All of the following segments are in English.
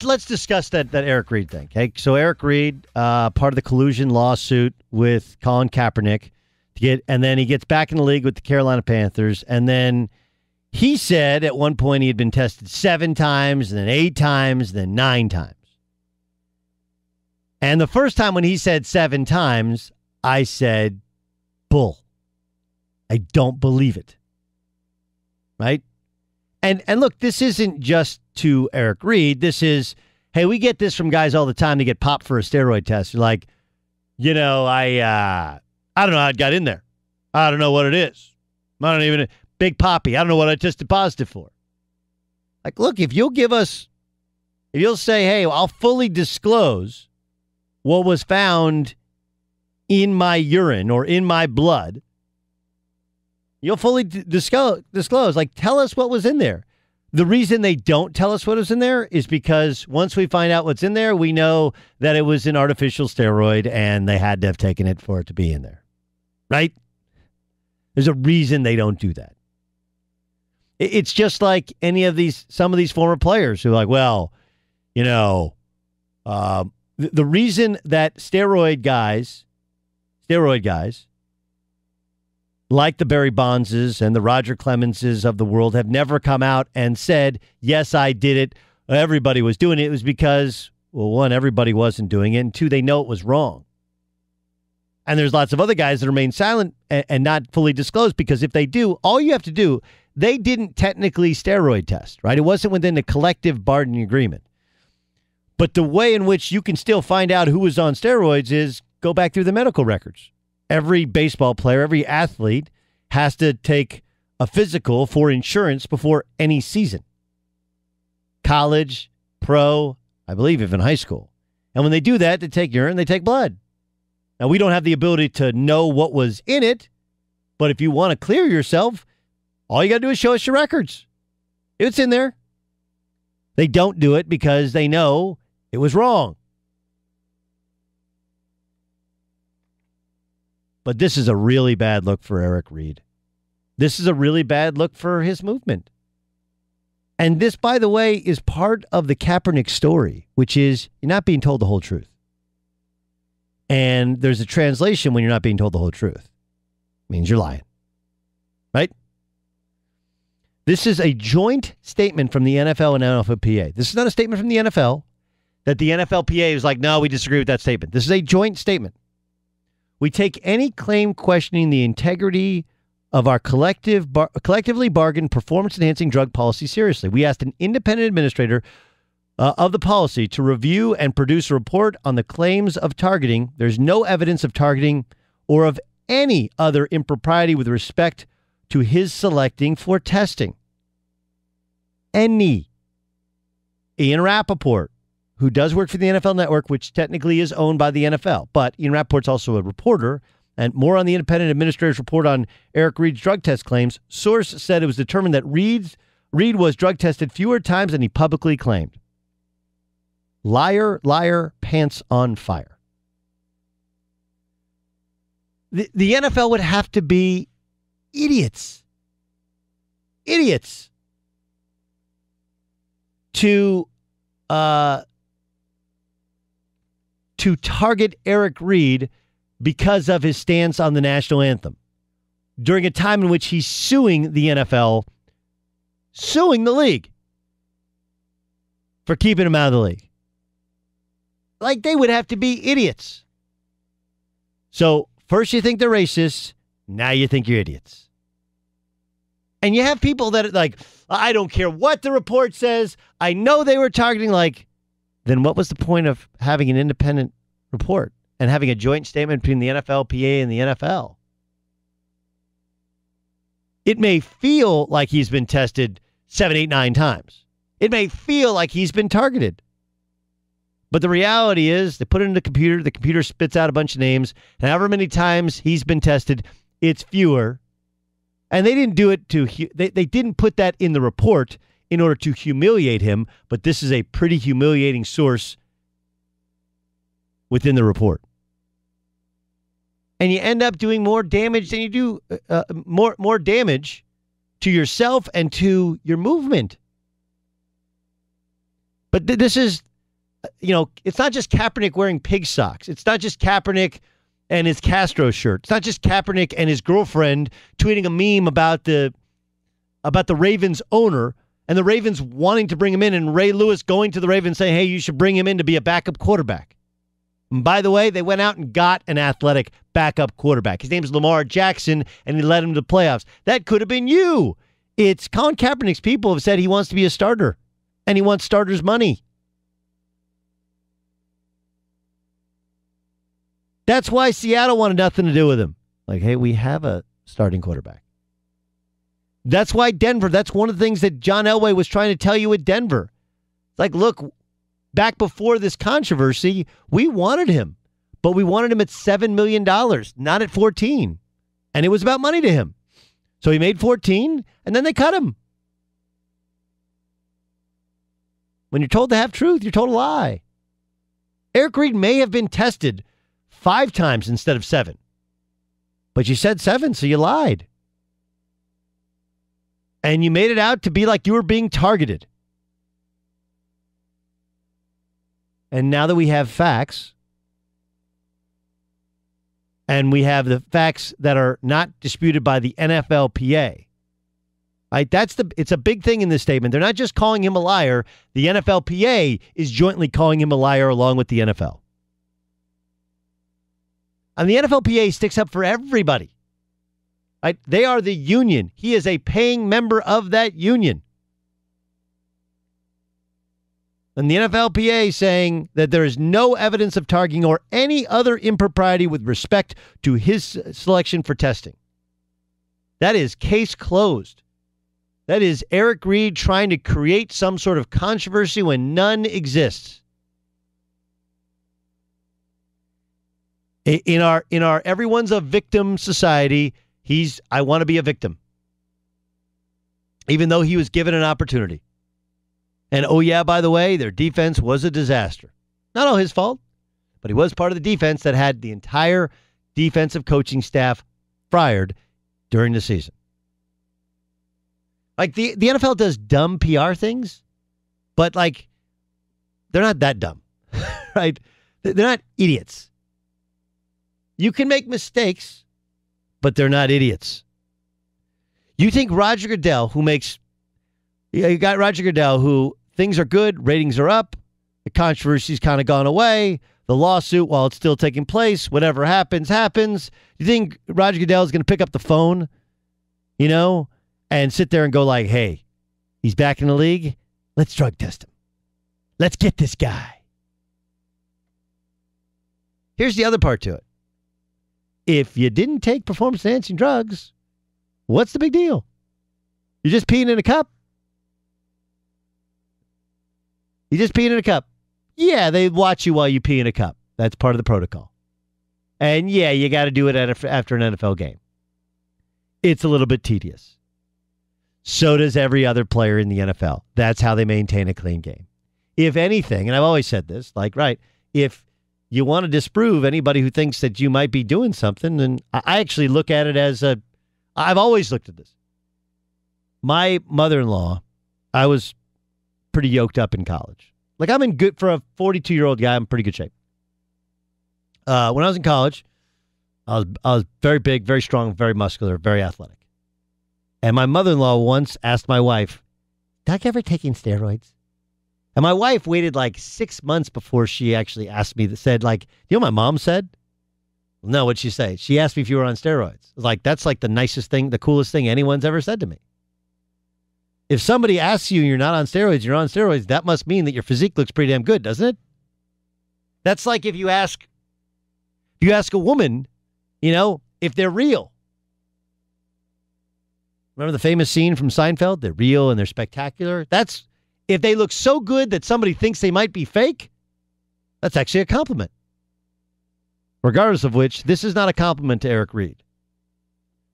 let's discuss that Eric Reid thing. Okay, so Eric Reid, part of the collusion lawsuit with Colin Kaepernick, and then he gets back in the league with the Carolina Panthers, and then he said at one point he had been tested 7 times, and then 8 times, and then 9 times. And the first time when he said 7 times, I said, bull. I don't believe it. Right? And look, this isn't just to Eric Reid. This is, hey, we get this from guys all the time to get popped for a steroid test. You're like, I don't know how it got in there. I don't know what it is. I don't even, Big Poppy, I don't know what I tested positive for. Like, look, if you'll say, hey, I'll fully disclose what was found in my urine or in my blood, you'll fully disclose. Like, tell us what was in there. The reason they don't tell us what was in there is because once we find out what's in there, we know that it was an artificial steroid and they had to have taken it for it to be in there. Right? There's a reason they don't do that. It's just like some of these former players who are like, well, the reason that steroid guys like the Barry Bondses and the Roger Clemenses of the world have never come out and said, yes, I did it. Everybody was doing it. It was because, well, 1, everybody wasn't doing it, and 2, they know it was wrong. And there's lots of other guys that remain silent and not fully disclose, because if they do, all you have to do, they didn't technically steroid test, right? It wasn't within the collective bargaining agreement. But the way in which you can still find out who was on steroids is go back through the medical records. Every baseball player, every athlete has to take a physical for insurance before any season. College, pro, I believe even high school. And when they do that, they take urine, they take blood. Now, we don't have the ability to know what was in it, but if you want to clear yourself, all you got to do is show us your records. It's in there. They don't do it because they know it was wrong. But this is a really bad look for Eric Reid. This is a really bad look for his movement. And this, by the way, is part of the Kaepernick story, which is you're not being told the whole truth. And there's a translation when you're not being told the whole truth. It means you're lying. Right? This is a joint statement from the NFL and NFLPA. This is not a statement from the NFL that the NFLPA is like, no, we disagree with that statement. This is a joint statement. We take any claim questioning the integrity of our collectively bargained performance-enhancing drug policy seriously. We asked an independent administrator of the policy to review and produce a report on the claims of targeting. There's no evidence of targeting or of any other impropriety with respect to his selecting for testing. Ian Rappaport, who does work for the NFL Network, which technically is owned by the NFL. But Ian Rappaport's also a reporter, and more on the independent administrator's report on Eric Reid's drug test claims. Source said it was determined that Reid was drug tested fewer times than he publicly claimed. Liar, liar, pants on fire. The NFL would have to be idiots to target Eric Reid because of his stance on the national anthem during a time in which he's suing the NFL, suing the league for keeping him out of the league. Like, they would have to be idiots. So first you think they're racist, now you think you're idiots. And you have people that are like, I don't care what the report says, I know they were targeting, like, then what was the point of having an independent report and having a joint statement between the NFLPA and the NFL? It may feel like he's been tested 7, 8, 9 times. It may feel like he's been targeted. But the reality is they put it in the computer spits out a bunch of names, and however many times he's been tested, it's fewer. And they didn't do it they didn't put that in the report in order to humiliate him, but this is a pretty humiliating source within the report. And you end up doing more damage than you do, more damage to yourself and to your movement. But this is it's not just Kaepernick wearing pig socks. It's not just Kaepernick and his Castro shirt. It's not just Kaepernick and his girlfriend tweeting a meme about the Ravens owner and the Ravens wanting to bring him in and Ray Lewis going to the Ravens saying, hey, you should bring him in to be a backup quarterback. And by the way, they went out and got an athletic backup quarterback. His name's Lamar Jackson, and he led him to the playoffs. That could have been you. It's Colin Kaepernick's people have said he wants to be a starter, and he wants starters' money. That's why Seattle wanted nothing to do with him. Like, hey, we have a starting quarterback. That's why Denver, that's one of the things that John Elway was trying to tell you at Denver. It's like, look, back before this controversy, we wanted him, but we wanted him at $7 million, not at 14. And it was about money to him. So he made 14, and then they cut him. When you're told the half truth, you're told a lie. Eric Reid may have been tested 5 times instead of 7. But you said 7, so you lied. And you made it out to be like you were being targeted. And now that we have facts, and we have the facts that are not disputed by the NFLPA, right? It's a big thing in this statement. They're not just calling him a liar. The NFLPA is jointly calling him a liar along with the NFL. And the NFLPA sticks up for everybody. Right? They are the union. He is a paying member of that union. And the NFLPA saying that there is no evidence of targeting or any other impropriety with respect to his selection for testing. That is case closed. That is Eric Reid trying to create some sort of controversy when none exists. In our everyone's a victim society, I want to be a victim. Even though he was given an opportunity. And oh yeah, by the way, their defense was a disaster. Not all his fault, but he was part of the defense that had the entire defensive coaching staff fired during the season. Like the NFL does dumb PR things, but like they're not that dumb, right? They're not idiots. You can make mistakes, but they're not idiots. You think Roger Goodell, you got Roger Goodell, who things are good, ratings are up, the controversy's kind of gone away, the lawsuit, while it's still taking place, whatever happens, happens. You think Roger Goodell is going to pick up the phone, and sit there and go like, hey, he's back in the league? Let's drug test him. Let's get this guy. Here's the other part to it. If you didn't take performance-enhancing drugs, what's the big deal? You're just peeing in a cup. You're just peeing in a cup. Yeah, they watch you while you pee in a cup. That's part of the protocol. And yeah, you got to do it after an NFL game. It's a little bit tedious. So does every other player in the NFL. That's how they maintain a clean game. If anything, and I've always said this, if you want to disprove anybody who thinks that you might be doing something, then I actually look at it as I've always looked at this. My mother-in-law, I was pretty yoked up in college. Like for a 42-year-old guy, I'm in pretty good shape. When I was in college, I was very big, very strong, very muscular, very athletic. And my mother-in-law once asked my wife, Doc ever taking steroids? And my wife waited like 6 months before she actually asked me, said like, you know what my mom said? No, what'd she say? She asked me if you were on steroids. Like, that's like the nicest thing, the coolest thing anyone's ever said to me. If somebody asks you and you're not on steroids, you're on steroids, that must mean that your physique looks pretty damn good, doesn't it? That's like if you ask a woman, if they're real. Remember the famous scene from Seinfeld? They're real and they're spectacular. That's if they look so good that somebody thinks they might be fake, that's actually a compliment. Regardless of which, this is not a compliment to Eric Reid.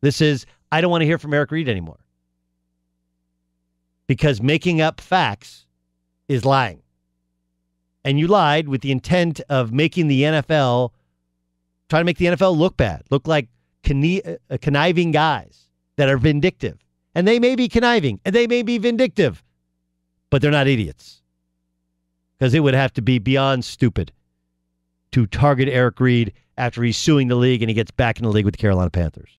This is, I don't want to hear from Eric Reid anymore. Because making up facts is lying. And you lied with the intent of making the NFL, trying to make the NFL look bad, look like conniving guys that are vindictive. And they may be conniving, and they may be vindictive, but they're not idiots. because it would have to be beyond stupid to target Eric Reid after he's suing the league and he gets back in the league with the Carolina Panthers.